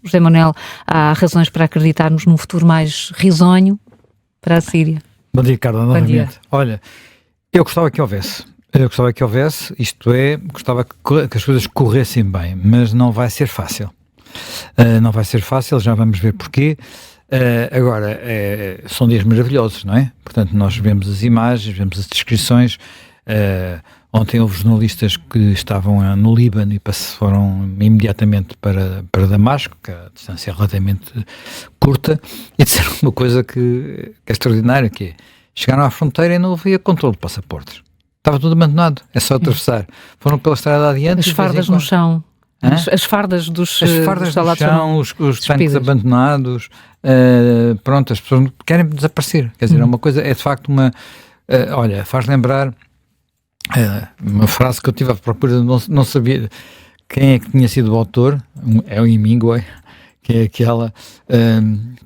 José Manuel, há razões para acreditarmos num futuro mais risonho para a Síria? Bom dia, Carla, novamente. Olha, eu gostava que houvesse. Isto é, gostava que as coisas corressem bem, mas não vai ser fácil. Não vai ser fácil, já vamos ver porquê. Agora, são dias maravilhosos, não é? Portanto, nós vemos as imagens, vemos as descrições. Ontem houve jornalistas que estavam no Líbano e foram imediatamente para Damasco, que a distância é relativamente curta, e disseram uma coisa que é extraordinária, que é, chegaram à fronteira e não havia controle de passaportes. Estava tudo abandonado, é só atravessar. Foram pela estrada adiante. As fardas no chão. As fardas dos no chão, os tanques abandonados, pronto, as pessoas querem desaparecer. Quer dizer, é uma coisa, é de facto uma... olha, faz lembrar uma frase que eu tive à procura, não sabia quem é que tinha sido o autor, é o Hemingway, que é aquela,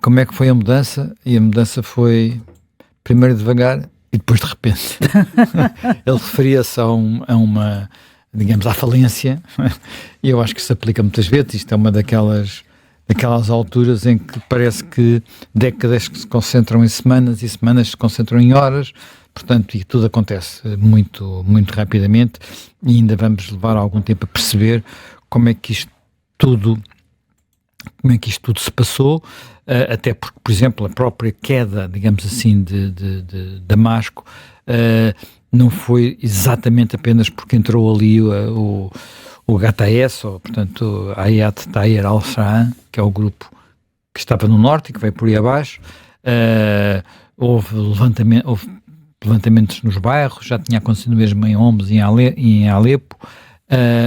como é que foi a mudança, e a mudança foi primeiro devagar e depois de repente. Ele referia-se a uma, digamos, à falência, e eu acho que se aplica muitas vezes. Isto é uma daquelas alturas em que parece que décadas que se concentram em semanas e semanas se concentram em horas, portanto, e tudo acontece muito, muito rapidamente, e ainda vamos levar algum tempo a perceber como é que isto tudo se passou, até porque, por exemplo, a própria queda, digamos assim, de Damasco, não foi exatamente apenas porque entrou ali o HTS, ou, portanto, Hayat Tahrir al-Sham, que é o grupo que estava no norte e que veio por aí abaixo. Houve levantamentos nos bairros, já tinha acontecido mesmo em Homs e em Alepo.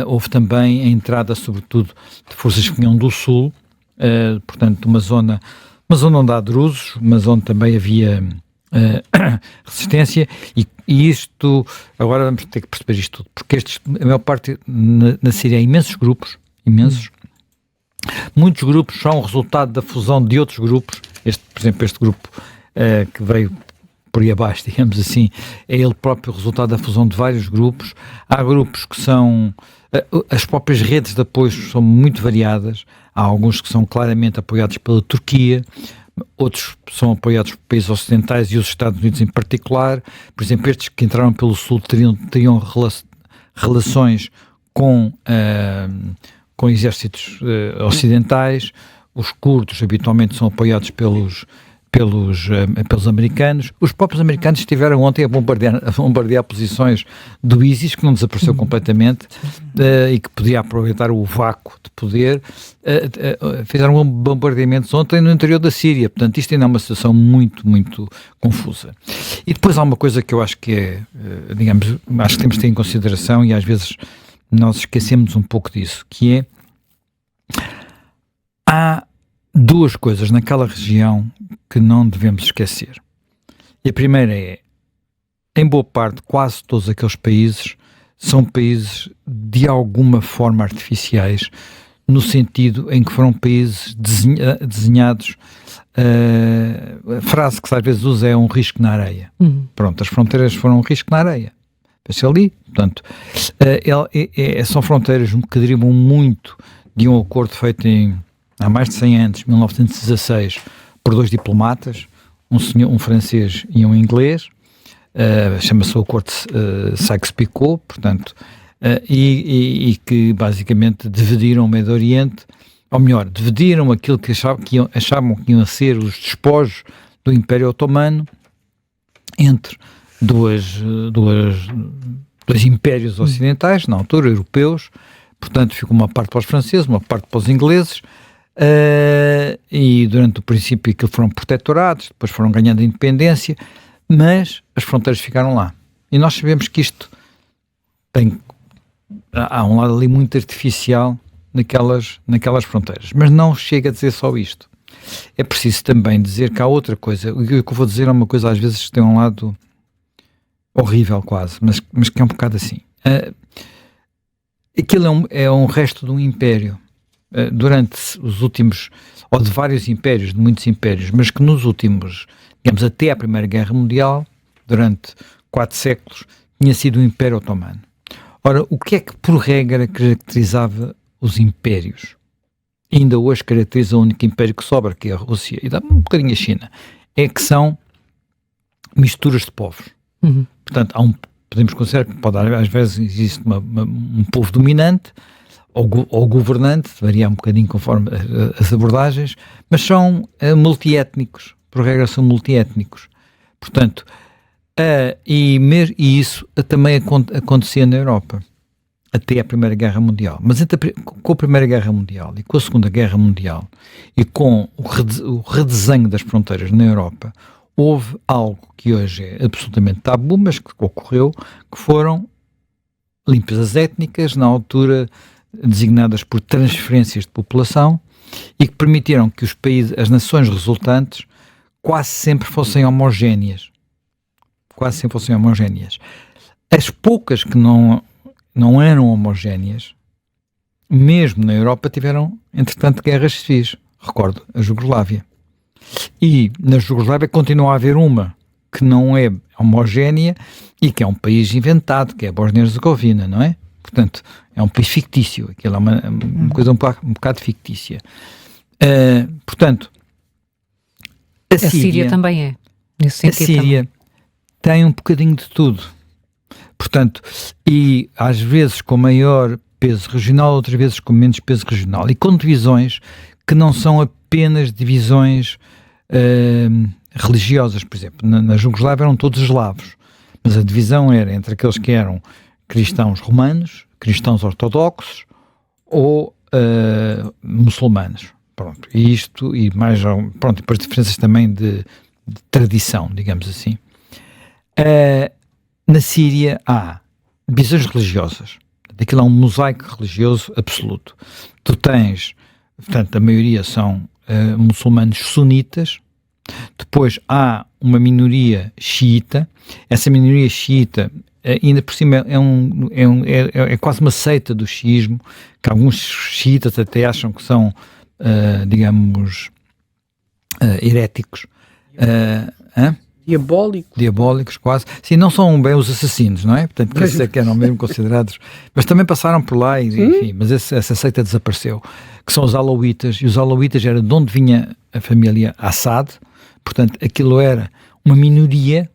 Houve também a entrada, sobretudo, de forças que vinham do sul, portanto, uma zona onde há drusos, mas onde também havia resistência, e isto, agora vamos ter que perceber isto tudo, porque a maior parte na Síria há imensos grupos, muitos grupos são o resultado da fusão de outros grupos. Por exemplo, este grupo que veio por aí abaixo, digamos assim, é ele próprio resultado da fusão de vários grupos. Há grupos que são... as próprias redes de apoio são muito variadas. Há alguns que são claramente apoiados pela Turquia, outros são apoiados por países ocidentais e os Estados Unidos em particular. Por exemplo, estes que entraram pelo Sul teriam relações com exércitos ocidentais. Os curdos habitualmente são apoiados pelos americanos. Os próprios americanos estiveram ontem a bombardear posições do ISIS, que não desapareceu completamente, e que podia aproveitar o vácuo de poder. Fizeram bombardeamentos ontem no interior da Síria. Portanto, isto ainda é uma situação muito, muito confusa. E depois há uma coisa que eu acho que é, digamos, acho que temos de ter em consideração, e às vezes nós esquecemos um pouco disso, que é, há duas coisas naquela região que não devemos esquecer. E a primeira é, em boa parte, quase todos aqueles países são países de alguma forma artificiais, no sentido em que foram países desenhados, a frase que se às vezes usa é um risco na areia. Pronto, as fronteiras foram um risco na areia. Pensei ali, portanto, são fronteiras que derivam muito de um acordo feito há mais de 100 anos, 1916, por dois diplomatas, um francês e um inglês, chama-se o Acordo Sykes-Picot, portanto, e que basicamente dividiram o Médio Oriente, ou melhor, dividiram aquilo que achavam que iam ser os despojos do Império Otomano entre dois impérios ocidentais, na altura, europeus. Portanto, ficou uma parte para os franceses, uma parte para os ingleses, e durante o princípio aquilo foram protetorados, depois foram ganhando independência, mas as fronteiras ficaram lá. E nós sabemos que isto há um lado ali muito artificial naquelas fronteiras, mas não chega a dizer só isto. É preciso também dizer que há outra coisa. O que eu vou dizer é uma coisa às vezes que tem um lado horrível quase, mas que é um bocado assim. Aquilo é um resto de um império. Durante os últimos, ou de vários impérios, de muitos impérios, mas que nos últimos, digamos, até à Primeira Guerra Mundial, durante 4 séculos, tinha sido o Império Otomano. Ora, o que é que por regra caracterizava os impérios? ainda hoje caracteriza o único império que sobra, que é a Rússia, e dá um bocadinho a China, é que são misturas de povos. Portanto, podemos considerar que pode, às vezes existe um povo dominante ou governante, varia um bocadinho conforme as abordagens, mas são multiétnicos, por regra são multiétnicos. Portanto, e isso também acontecia na Europa, até a Primeira Guerra Mundial. Mas com a Primeira Guerra Mundial e com a Segunda Guerra Mundial e com o redesenho das fronteiras na Europa, houve algo que hoje é absolutamente tabu, mas que ocorreu, que foram limpezas étnicas, na altura designadas por transferências de população, e que permitiram que os países, as nações resultantes, quase sempre fossem homogéneas. Quase sempre fossem homogéneas. As poucas que não eram homogéneas, mesmo na Europa, tiveram, entretanto, guerras civis. Recordo a Jugoslávia. E na Jugoslávia continua a haver uma que não é homogénea e que é um país inventado, que é a Bósnia-Herzegovina, não é? Portanto, é um país fictício. Aquilo é uma coisa um bocado fictícia. Portanto, a Síria também é. Nesse sentido, a Síria também tem um bocadinho de tudo. Portanto, e às vezes com maior peso regional, outras vezes com menos peso regional. E com divisões que não são apenas divisões religiosas. Por exemplo, na Jugoslávia eram todos eslavos, mas a divisão era entre aqueles que eram cristãos romanos, cristãos ortodoxos ou muçulmanos. Pronto, e isto, e mais, pronto, e depois diferenças também de tradição, digamos assim. Na Síria há divisões religiosas, daquilo há um mosaico religioso absoluto. Tu tens, portanto, a maioria são muçulmanos sunitas, depois há uma minoria xiita, essa minoria xiita ainda por cima é quase uma seita do xiismo, que alguns xiitas até acham que são, digamos, heréticos. Diabólicos, quase. Sim, não são bem os assassinos, não é? Portanto, por isso é que eram mesmo considerados. Mas também passaram por lá, e, enfim, mas essa seita desapareceu. Que são os alauítas, e os alauítas era de onde vinha a família Assad, portanto, aquilo era uma minoria,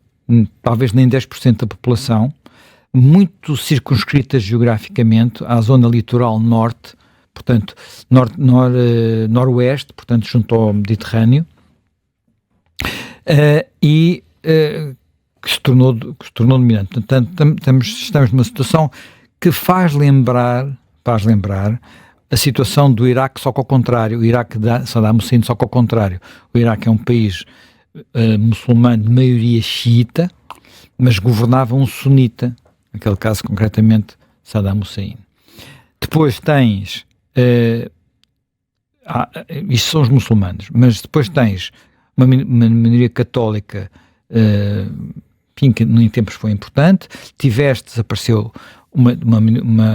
talvez nem 10% da população, muito circunscrita geograficamente à zona litoral norte, portanto, noroeste, portanto, junto ao Mediterrâneo, e que se tornou dominante. Portanto, estamos numa situação que faz lembrar a situação do Iraque, só que ao contrário. O Iraque de Saddam Hussein, só que ao contrário. O Iraque é um país muçulmano de maioria xiita, mas governava um sunita, naquele caso concretamente Saddam Hussein. Depois tens, isto são os muçulmanos, mas depois tens uma minoria católica, enfim, que em tempos foi importante. Desapareceu uma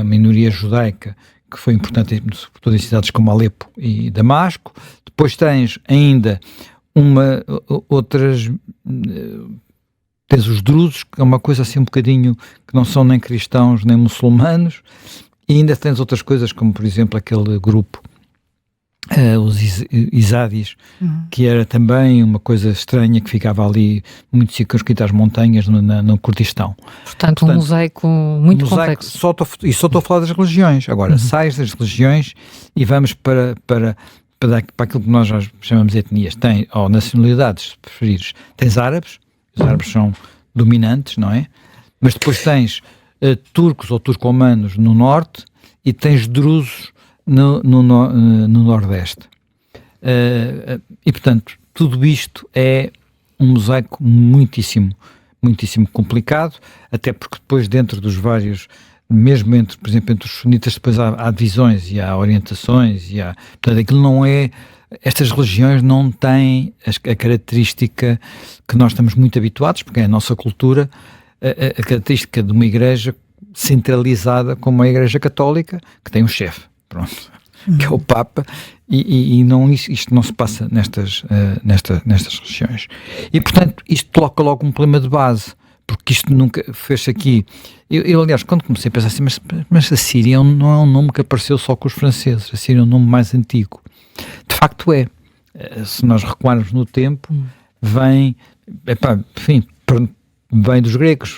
minoria judaica que foi importante sobretudo em cidades como Alepo e Damasco. Depois tens ainda tens os drusos, que é uma coisa assim um bocadinho, que não são nem cristãos nem muçulmanos, e ainda tens outras coisas, como por exemplo aquele grupo, os Izadis, que era também uma coisa estranha, que ficava ali muito circunscrita às montanhas no Kurdistão. Portanto, um mosaico muito complexo. Só estou a falar das religiões. Agora, sais das religiões e vamos para aquilo que nós já chamamos de etnias, ou nacionalidades, se preferires. Tens árabes, os árabes são dominantes, não é? Mas depois tens turcos ou turcomanos no norte e tens drusos no Nordeste. E, portanto, tudo isto é um mosaico muitíssimo, muitíssimo complicado, até porque depois dentro dos vários, mesmo por exemplo, entre os sunitas, depois há divisões e há orientações, portanto, aquilo não é, estas religiões não têm a característica que nós estamos muito habituados, porque é a nossa cultura, a característica de uma igreja centralizada como a Igreja Católica, que tem um chefe. Pronto, que é o Papa, e isto não se passa nestas regiões. E, portanto, isto coloca logo um problema de base, porque isto nunca fez aqui. Eu, aliás, quando comecei a pensar assim, mas a Síria não é um nome que apareceu só com os franceses, a Síria é um nome mais antigo. De facto é. Se nós recuarmos no tempo, vem dos gregos,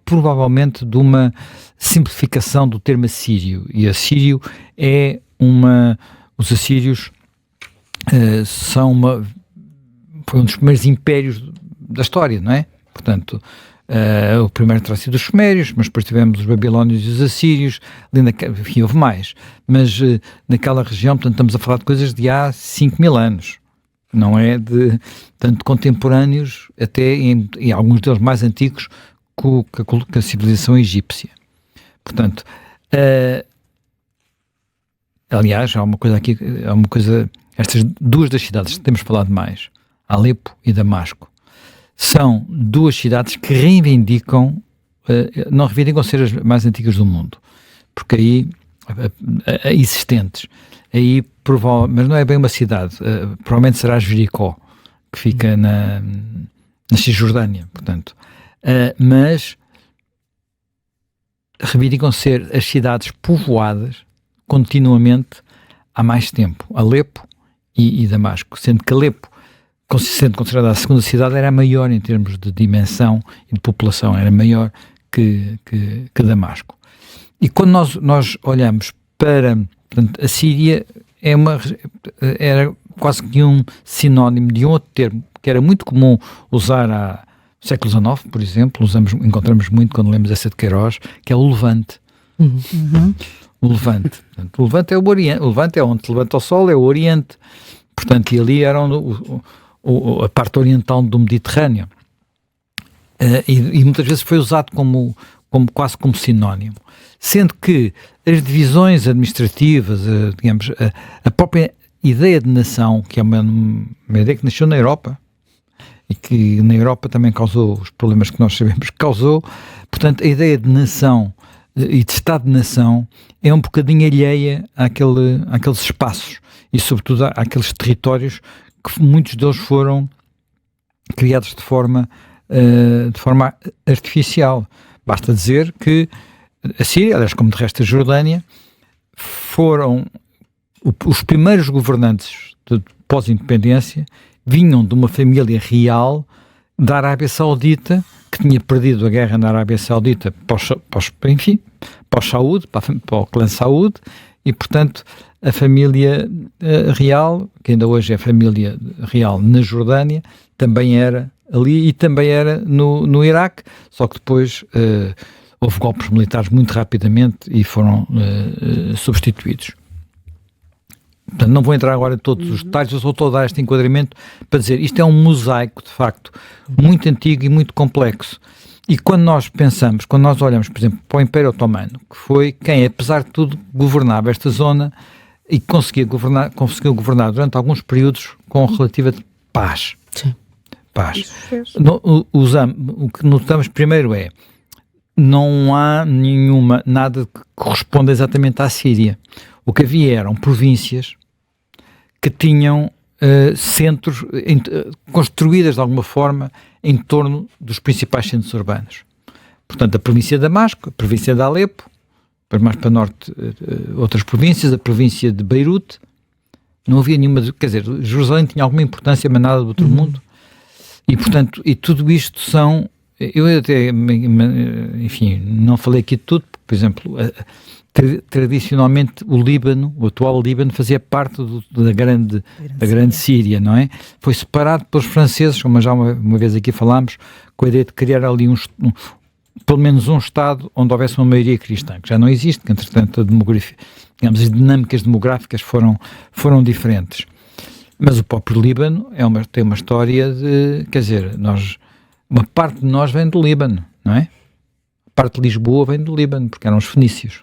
provavelmente de uma simplificação do termo assírio, e assírio é os assírios foi um dos primeiros impérios da história, não é? Portanto, o primeiro terá sido os sumérios, mas depois tivemos os babilónios e os assírios, enfim, houve mais, mas naquela região, portanto, estamos a falar de coisas de há 5.000 anos, não é de tanto contemporâneos, até em alguns deles mais antigos que a civilização egípcia. Portanto, aliás, há uma coisa, estas duas das cidades que temos falado mais, Alepo e Damasco, são duas cidades que não reivindicam ser as mais antigas do mundo, porque aí, existentes, aí mas não é bem uma cidade, provavelmente será Jericó, que fica na Cisjordânia, portanto, mas reivindicam ser as cidades povoadas continuamente há mais tempo, Alepo e Damasco, sendo que Alepo, sendo considerada a segunda cidade, era maior em termos de dimensão e de população, era maior que Damasco. E quando nós olhamos para, portanto, a Síria era quase que um sinónimo de um outro termo que era muito comum usar no século XIX, por exemplo, encontramos muito quando lemos essa de Queiroz, que é o Levante. Uhum. O Levante. Portanto, o Levante é o Oriente. O Levante é onde se levanta o sol, é o Oriente. Portanto, e ali era a parte oriental do Mediterrâneo. E muitas vezes foi usado quase como sinónimo. Sendo que as divisões administrativas, digamos, a própria ideia de nação, que é uma ideia que nasceu na Europa, e que na Europa também causou os problemas que nós sabemos que causou, portanto, a ideia de nação e de Estado-nação é um bocadinho alheia àqueles espaços e, sobretudo, àqueles territórios que muitos deles foram criados de forma artificial. Basta dizer que a Síria, aliás, como de resto a Jordânia, foram os primeiros governantes pós-independência, vinham de uma família real da Arábia Saudita, que tinha perdido a guerra na Arábia Saudita para o Saúd, para o clã Saúd, e, portanto, a família real, que ainda hoje é a família real na Jordânia, também era ali e também era no Iraque, só que depois houve golpes militares muito rapidamente e foram substituídos. Portanto, não vou entrar agora em todos os detalhes, eu só estou a dar este enquadramento para dizer, isto é um mosaico, de facto, muito antigo e muito complexo. E quando nós olhamos, por exemplo, para o Império Otomano, que foi quem, apesar de tudo, governava esta zona e conseguiu governar durante alguns períodos com relativa paz. Sim. Paz. O que notamos primeiro é, não há nada que corresponda exatamente à Síria. O que havia eram províncias que tinham centros construídas de alguma forma em torno dos principais centros urbanos. Portanto, a província de Damasco, a província de Alepo, depois mais para norte outras províncias, a província de Beirute, não havia nenhuma, quer dizer, Jerusalém tinha alguma importância, mas nada do outro mundo, e portanto, e tudo isto eu até, enfim, não falei aqui de tudo, porque, por exemplo, tradicionalmente o atual Líbano fazia parte da grande Síria, não é? Foi separado pelos franceses, como já uma vez aqui falámos, com a ideia de criar ali pelo menos um Estado onde houvesse uma maioria cristã, que já não existe, que entretanto as dinâmicas demográficas foram diferentes. Mas o próprio Líbano tem uma história quer dizer, uma parte de nós vem do Líbano, não é? A parte de Lisboa vem do Líbano, porque eram os fenícios.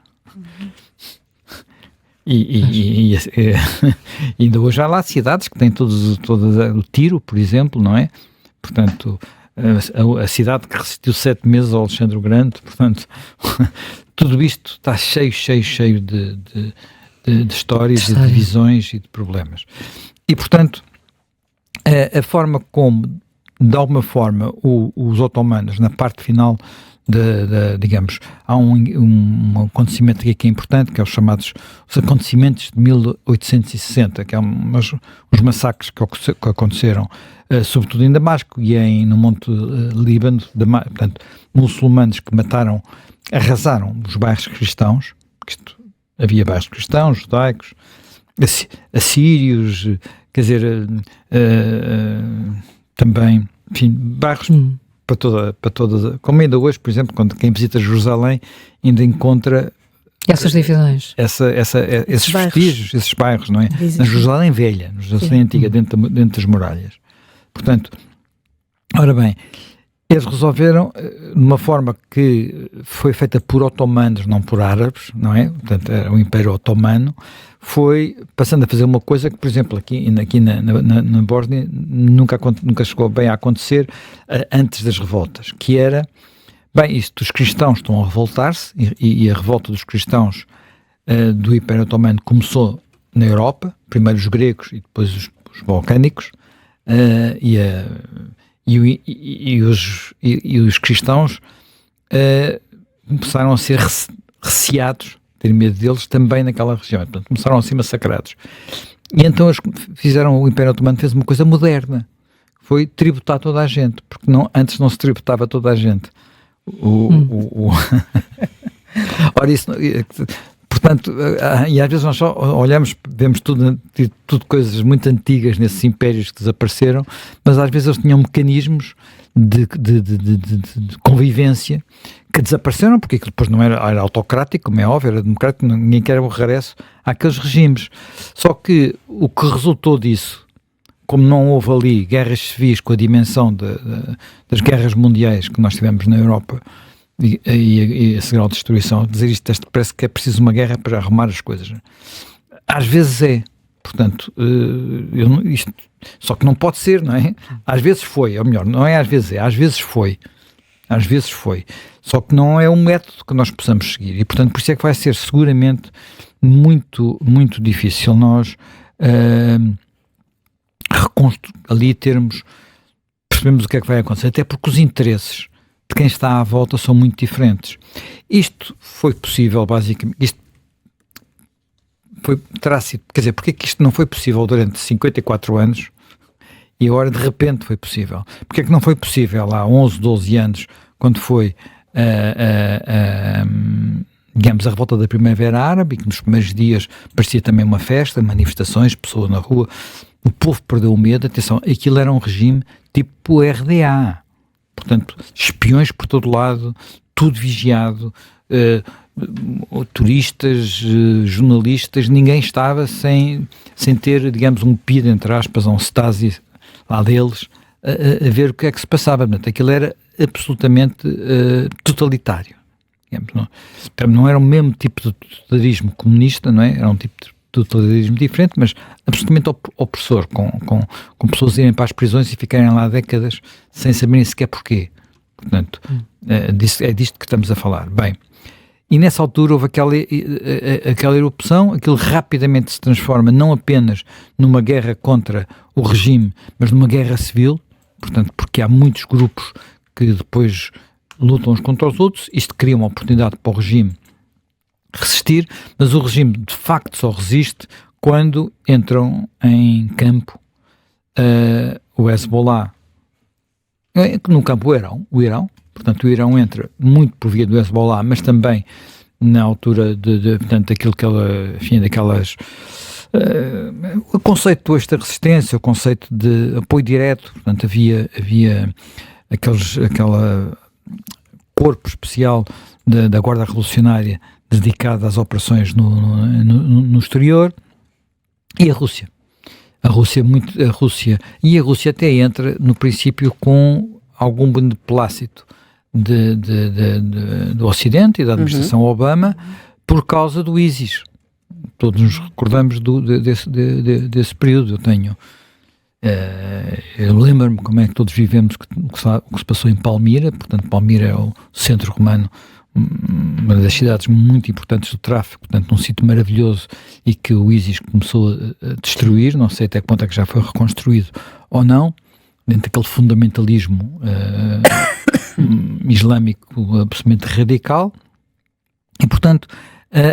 E ainda hoje há lá cidades que têm todas o Tiro, por exemplo, não é? Portanto, a cidade que resistiu 7 meses ao Alexandre o Grande, portanto, tudo isto está cheio de histórias, de divisões e de problemas. E, portanto, a forma como de alguma forma, os otomanos, na parte final, digamos, há um acontecimento aqui que é importante, que é os acontecimentos de 1860, que é os massacres que aconteceram, sobretudo em Damasco e no Monte Líbano, portanto, muçulmanos que arrasaram os bairros cristãos, porque havia bairros cristãos, judaicos, assírios, quer dizer, também, enfim, bairros para toda, como ainda hoje, por exemplo, quando quem visita Jerusalém ainda encontra essas divisões, esses vestígios, esses bairros, não é? Na Jerusalém Velha, na Jerusalém Antiga, dentro das muralhas. Portanto, ora bem, eles resolveram, de uma forma que foi feita por otomanos, não por árabes, não é? Portanto, era o Império Otomano, foi passando a fazer uma coisa que, por exemplo, aqui na Bósnia nunca chegou bem a acontecer antes das revoltas, que era, bem, isto, os cristãos estão a revoltar-se, e a revolta dos cristãos do Império Otomano começou na Europa, primeiro os gregos e depois os balcânicos, e os cristãos começaram a ser receados, ter medo deles também naquela região, portanto, começaram a ser massacrados. E então o Império Otomano fez uma coisa moderna, foi tributar toda a gente, porque antes não se tributava toda a gente. Ora, isso, portanto, e às vezes nós só olhamos, vemos tudo coisas muito antigas nesses impérios que desapareceram, mas às vezes eles tinham mecanismos de convivência que desapareceram, porque aquilo depois não era autocrático, como é óbvio, era democrático, ninguém quer o regresso àqueles regimes. Só que o que resultou disso, como não houve ali guerras civis com a dimensão das guerras mundiais que nós tivemos na Europa, e a seguir à destruição, dizer isto parece que é preciso uma guerra para arrumar as coisas. Às vezes é, portanto, só que não pode ser, não é? Às vezes foi, ou melhor, não é às vezes é, às vezes foi, só que não é um método que nós possamos seguir, e portanto por isso é que vai ser seguramente muito, muito difícil nós percebemos o que é que vai acontecer, até porque os interesses de quem está à volta são muito diferentes. Isto foi possível, basicamente, terá sido, quer dizer, porque é que isto não foi possível durante 54 anos e agora de repente foi possível? Porque é que não foi possível há 11, 12 anos, quando foi, digamos, a revolta da Primavera Árabe, que nos primeiros dias parecia também uma festa, manifestações, pessoas na rua, o povo perdeu o medo, atenção, aquilo era um regime tipo RDA, portanto, espiões por todo lado, tudo vigiado, turistas, jornalistas, ninguém estava sem ter, digamos, um PID, entre aspas, um Stasi lá deles, a ver o que é que se passava. Portanto, aquilo era absolutamente totalitário. Digamos, não era o mesmo tipo de totalitarismo comunista, não é? Era um tipo de totalitarismo diferente, mas absolutamente opressor, com pessoas irem para as prisões e ficarem lá décadas sem saberem sequer porquê. Portanto, é disto que estamos a falar. Bem, e nessa altura houve aquela erupção, aquilo rapidamente se transforma não apenas numa guerra contra o regime, mas numa guerra civil, portanto, porque há muitos grupos que depois lutam uns contra os outros. Isto cria uma oportunidade para o regime resistir, mas o regime de facto só resiste quando entram em campo o Hezbollah, no campo o Irão, portanto o Irão entra muito por via do Hezbollah, mas também na altura portanto, daquilo que ela, enfim, daquelas o conceito do esta resistência, o conceito de apoio direto, portanto havia aquela corpo especial da Guarda Revolucionária dedicada às operações no exterior, e a Rússia até entra no princípio com algum beneplácito do Ocidente e da administração Obama por causa do ISIS. Todos nos recordamos desse período. Eu lembro-me como é que todos vivemos o que se passou em Palmira. Portanto, Palmira é o centro romano, uma das cidades muito importantes do tráfico, portanto um sítio maravilhoso, e que o ISIS começou a destruir. Não sei até que ponto é que já foi reconstruído ou não, dentro daquele fundamentalismo islâmico absolutamente radical, e portanto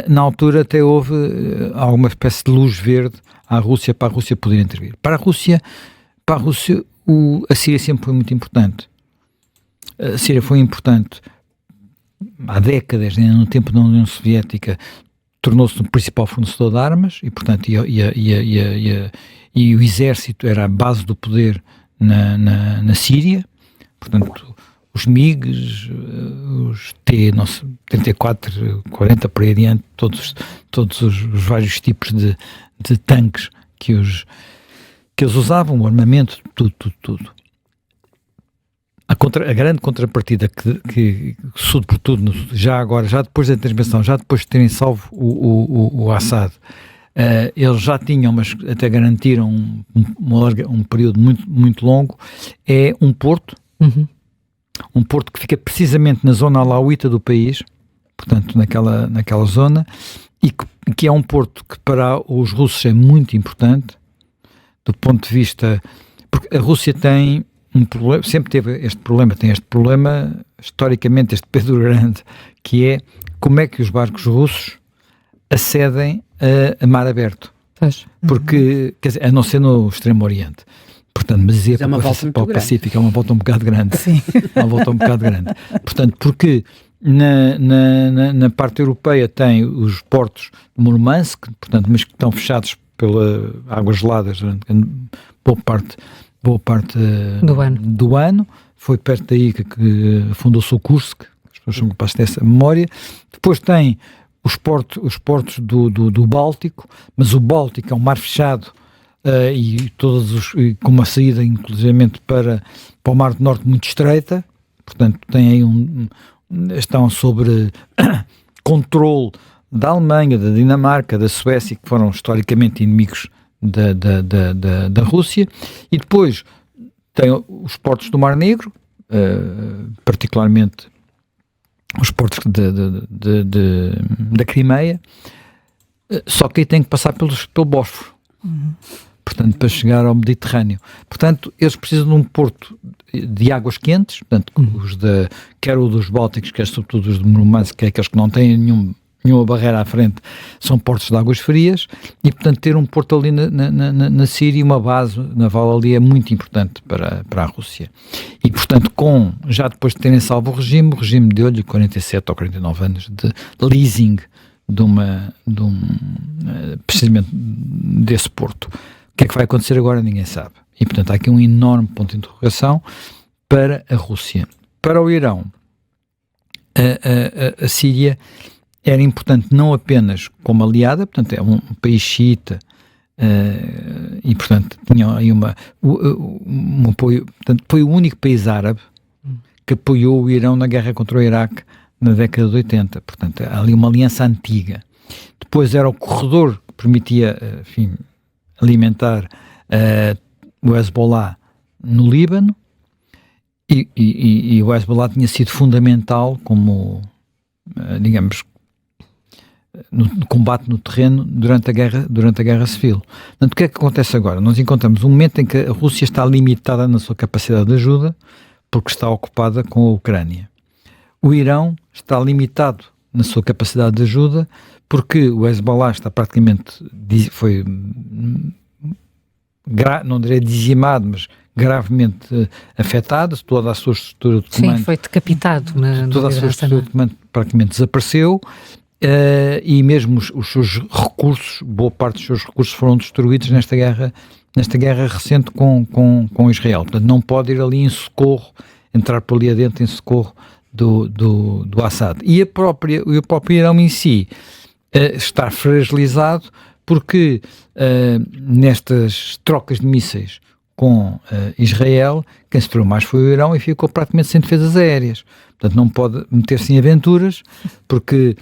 na altura até houve alguma espécie de luz verde à Rússia, para a Rússia poder intervir. Para a Rússia a Síria sempre foi muito importante. A Síria foi importante há décadas, ainda no tempo da União Soviética, tornou-se o principal fornecedor de armas e, portanto, e o exército era a base do poder na Síria. Portanto, os MiGs, os T-34, 40 por aí adiante, todos os vários tipos de tanques que eles usavam, o armamento, tudo. A grande contrapartida que sobretudo, já depois da intervenção, já depois de terem salvo o Assad, eles já tinham, mas até garantiram um período muito, muito longo, é um porto, um porto que fica precisamente na zona alauíta do país, portanto naquela zona, e que é um porto que para os russos é muito importante, do ponto de vista, porque a Rússia tem um problema, sempre teve tem este problema, historicamente, este Pedro Grande, que é como é que os barcos russos acedem a mar aberto. Porque, quer dizer, a não ser no Extremo Oriente. Portanto, mas é para o Pacífico, é uma volta um bocado grande. Sim. É uma volta um bocado grande. Portanto, porque na parte europeia tem os portos de Murmansk, portanto, mas que estão fechados pelas águas geladas durante boa parte do ano. Foi perto daí que fundou-se o Kursk, as pessoas são capazes dessa memória. Depois tem os portos do Báltico, mas o Báltico é um mar fechado e com uma saída inclusivamente para o Mar do Norte muito estreita, portanto tem aí estão sobre controle da Alemanha, da Dinamarca, da Suécia, que foram historicamente inimigos da Rússia, e depois tem os portos do Mar Negro, particularmente os portos da Crimeia, só que aí tem que passar pelo Bósforo, portanto, para chegar ao Mediterrâneo. Portanto, eles precisam de um porto de águas quentes, portanto, quer o dos Bálticos, quer sobretudo os de Murmansk, que é aqueles que não têm nenhuma barreira à frente, são portos de águas frias, e portanto ter um porto ali na Síria, uma base naval ali, é muito importante para a Rússia. E portanto, já depois de terem salvo o regime deu-lhe 47 ou 49 anos de leasing precisamente desse porto. O que é que vai acontecer agora? Ninguém sabe. E portanto há aqui um enorme ponto de interrogação para a Rússia. Para o Irão, a Síria era importante não apenas como aliada, portanto é um país xiita, e portanto tinha aí um apoio, portanto foi o único país árabe que apoiou o Irão na guerra contra o Iraque na década de 80, portanto há ali uma aliança antiga. Depois era o corredor que permitia, enfim, alimentar o Hezbollah no Líbano, e o Hezbollah tinha sido fundamental como, digamos, no combate no terreno durante a guerra civil. Portanto, o que é que acontece agora? Nós encontramos um momento em que a Rússia está limitada na sua capacidade de ajuda, porque está ocupada com a Ucrânia. O Irão está limitado na sua capacidade de ajuda, porque o Hezbollah está praticamente, não direi dizimado, mas gravemente afetado, toda a sua estrutura de comando... Sim, foi decapitado. Toda a sua estrutura de comando praticamente desapareceu, e mesmo os seus recursos, boa parte dos seus recursos foram destruídos nesta guerra recente com Israel. Portanto, não pode ir ali em socorro, entrar por ali adentro em socorro do Assad. E o próprio Irão em si está fragilizado porque nestas trocas de mísseis com Israel, quem sofreu mais foi o Irão e ficou praticamente sem defesas aéreas. Portanto, não pode meter-se em aventuras, porque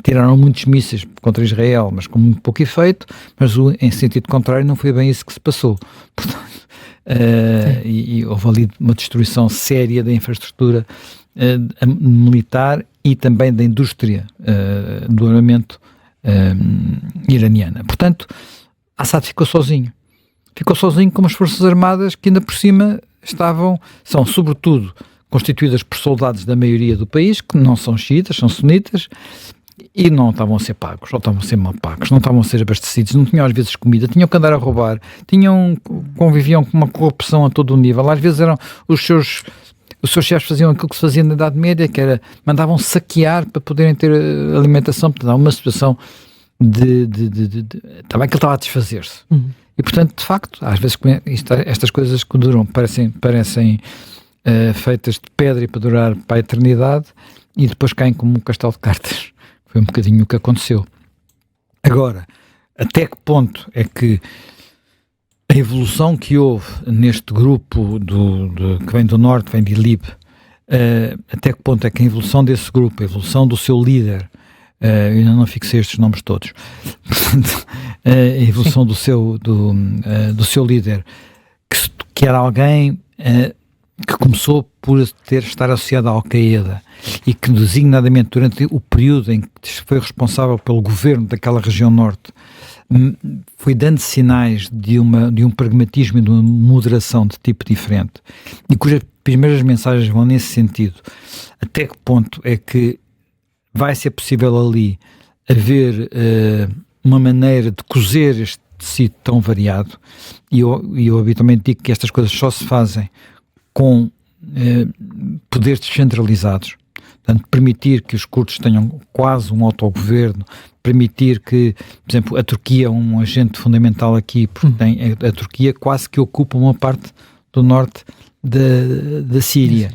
tiraram muitos mísseis contra Israel, mas com muito pouco efeito, mas em sentido contrário não foi bem isso que se passou. Portanto, e houve ali uma destruição séria da infraestrutura militar e também da indústria do armamento iraniana. Portanto, Assad ficou sozinho. ficou sozinho com umas forças armadas que ainda por cima são sobretudo constituídas por soldados da maioria do país, que não são xiitas, são sunitas, e não estavam a ser pagos, ou estavam a ser mal pagos, não estavam a ser abastecidos, não tinham às vezes comida, tinham que andar a roubar, conviviam com uma corrupção a todo o nível. Às vezes os seus chefes faziam aquilo que se fazia na Idade Média, que era, mandavam saquear para poderem ter alimentação. Portanto, há uma situação também que ele estava a desfazer-se. E portanto, de facto, às vezes estas coisas que duram parecem feitas de pedra e para durar para a eternidade, e depois caem como um castelo de cartas. Foi um bocadinho o que aconteceu. Agora, até que ponto é que a evolução que houve neste grupo que vem do Norte, vem de Idlib, até que ponto é que a evolução desse grupo, a evolução do seu líder, eu ainda não fixei estes nomes todos, a evolução do seu líder, que era alguém que começou por estar associado à Al-Qaeda e que designadamente durante o período em que foi responsável pelo governo daquela região norte, foi dando sinais de um pragmatismo e de uma moderação de tipo diferente, e cujas primeiras mensagens vão nesse sentido. Até que ponto é que vai ser possível ali haver uma maneira de cozer este tecido tão variado? E eu habitualmente digo que estas coisas só se fazem com poderes descentralizados. Portanto, permitir que os curdos tenham quase um autogoverno, permitir que, por exemplo, a Turquia é um agente fundamental aqui, porque a Turquia quase que ocupa uma parte do norte da Síria.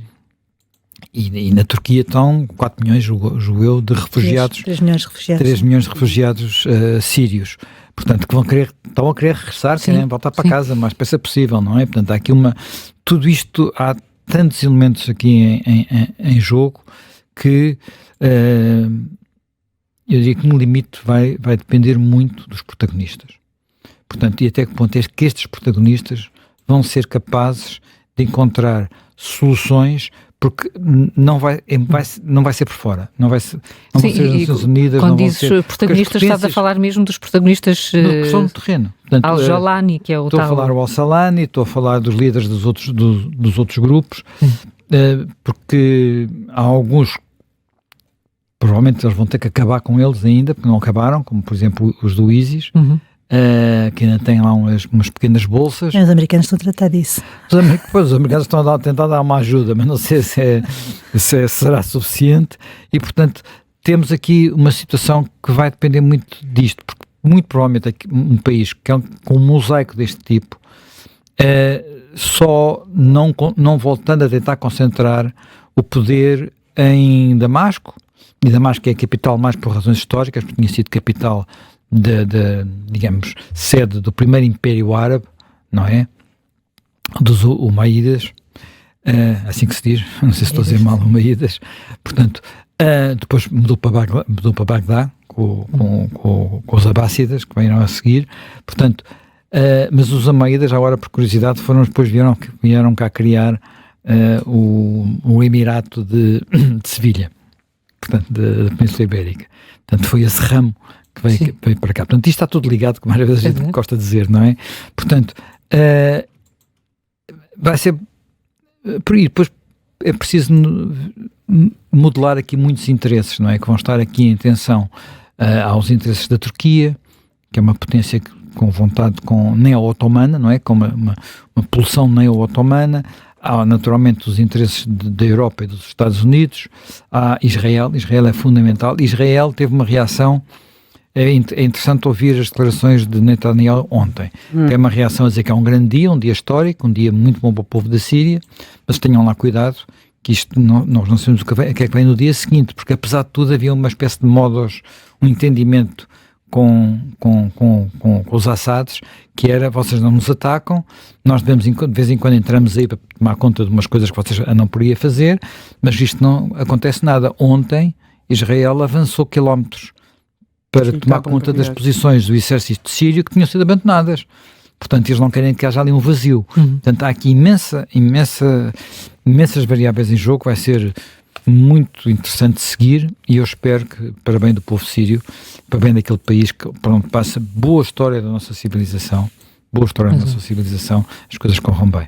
E na Turquia estão 4 milhões, julgo eu, de refugiados. 3 milhões de refugiados. 3 milhões de refugiados sírios. Portanto, que estão a querer regressar, querem voltar para casa o mais depressa possível, não é? Portanto, há aqui tudo isto, há tantos elementos aqui em jogo que eu diria que no limite vai depender muito dos protagonistas. Portanto, e até que ponto é que estes protagonistas vão ser capazes de encontrar soluções, porque não vai ser por fora, não vão ser as Nações Unidas. Quando dizes protagonistas, estás a falar mesmo dos protagonistas que são no terreno. Al-Jolani, que é o estou a falar o Al-Salani, estou a falar dos líderes dos outros grupos, porque há alguns, provavelmente eles vão ter que acabar com eles ainda, porque não acabaram, como por exemplo os do ISIS, que ainda têm lá umas pequenas bolsas. Os americanos estão a tratar disso. Os americanos estão a tentar dar uma ajuda, mas não sei se será suficiente, e portanto temos aqui uma situação que vai depender muito disto, porque muito provavelmente um país que é com um mosaico deste tipo, só não voltando a tentar concentrar o poder em Damasco, e Damasco é a capital mais por razões históricas, porque tinha sido capital digamos, sede do primeiro Império Árabe, não é? Dos Umaídas, assim que se diz, não sei se estou a dizer mal, Umaídas. Portanto, depois mudou para Bagdá, com os Abássidas, que vieram a seguir. Portanto, mas os Umaídas, agora por curiosidade, depois vieram cá criar o Emirato de Sevilha, portanto, da Península Ibérica. Portanto, foi esse ramo que veio para cá. Portanto, isto está tudo ligado, como às vezes a gente gosta de dizer, não é? Portanto, vai ser por aí. Depois é preciso modelar aqui muitos interesses, não é? Que vão estar aqui em tensão aos interesses da Turquia, que é uma potência com vontade neo-otomana, não é? Com uma pulsão neo-otomana. Há naturalmente os interesses da Europa e dos Estados Unidos. Há Israel é fundamental. Israel teve uma reação. É interessante ouvir as declarações de Netanyahu ontem. Tem uma reação a dizer que é um grande dia, um dia histórico, um dia muito bom para o povo da Síria, mas tenham lá cuidado, que isto nós não sabemos o que é que vem no dia seguinte, porque apesar de tudo havia uma espécie de modos, um entendimento com os Assads, que era: vocês não nos atacam, nós devemos, de vez em quando entramos aí para tomar conta de umas coisas que vocês não poderiam fazer, mas isto não acontece nada. Ontem Israel avançou quilómetros para tomar conta das posições do exército sírio que tinham sido abandonadas. Portanto, eles não querem que haja ali um vazio. Portanto, há aqui imensas variáveis em jogo. Vai ser muito interessante seguir, e eu espero que, para bem do povo sírio, para bem daquele país por onde passa boa história da nossa civilização, boa história da nossa civilização, as coisas corram bem.